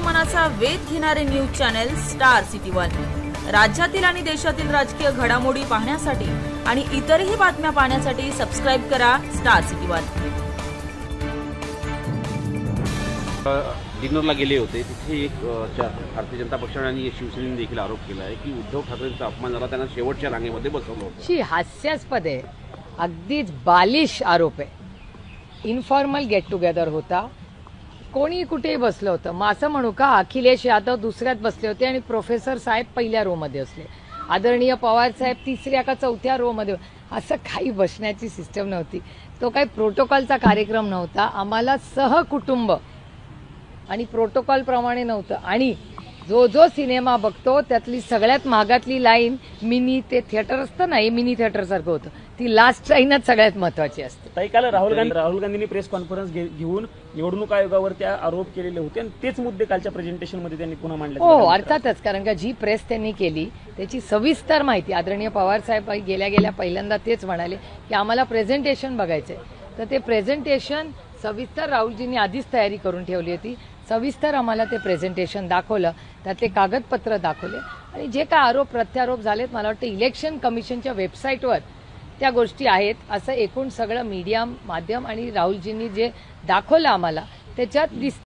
मनाचा वेध घेणारे news channel star city one. राज्यातील आणि देशातील राजकीय घडामोडी पाहण्यासाठी आणि इतरही बातम्या पाहण्यासाठी सबस्क्राइब करा स्टार सिटी वन। डिनरला गेले होते, तिथे एक भारतीय जनता पक्षाने आणि शिवसेनेने देखील आरोप केला आहे की उद्धव ठाकरेंचा अपमान झाला, त्यांना शेवटच्या रांगेमध्ये बसवलं होतं। हास्यास्पद आहे, अगदीच बालिश आरोप आहे। इन्फॉर्मल गेट टुगेदर होता, कोणी कुठेही बसलं होतं। मग असं म्हणू का अखिलेश यादव दुसऱ्यात बसले होते आणि प्रोफेसर साहेब पहिल्या रो मध्ये असले, आदरणीय पवार साहेब तिसऱ्या का चौथ्या रो मध्ये। असं काही बसण्याची सिस्टम नव्हती, तो काही प्रोटोकॉलचा कार्यक्रम नव्हता। आम्हाला सहकुटुंब आणि प्रोटोकॉल प्रमाणे नव्हतं। आणि जो जो सिनेमा बघतो त्यातली सगळ्यात मागातली लाईन मिनी ते थिएटर असतं ना, हे मिनी थिएटर सारखं होतं, ती लास्ट लाईनच सगळ्यात महत्वाची असते। ताई, काल राहुल गांधींनी प्रेस कॉन्फरन्स घेऊन निवडणूक आयोगावर त्या आरोप केलेले होते आणि तेच मुद्दे कालच्या प्रेझेंटेशन मध्ये त्यांनी पुन्हा मांडले। हो, अर्थातच, कारण का जी प्रेस त्यांनी केली त्याची सविस्तर माहिती आदरणीय पवार साहेब गेल्या पहिल्यांदा तेच म्हणाले की आम्हाला प्रेझेंटेशन बघायचंय। तर ते प्रेझेंटेशन सविस्तर राहुलजींनी आधीच तयारी करून ठेवली होती। सविस्तर आम्हाला ते प्रेझेंटेशन दाखवलं, त्यातले कागदपत्र दाखवले आणि जे काय आरोप प्रत्यारोप झालेत, मला वाटतं इलेक्शन कमिशनच्या वेबसाईटवर त्या गोष्टी आहेत। असं एकूण सगळं मीडिया माध्यम आणि राहुलजींनी जे दाखवलं आम्हाला त्याच्यात दिसतं।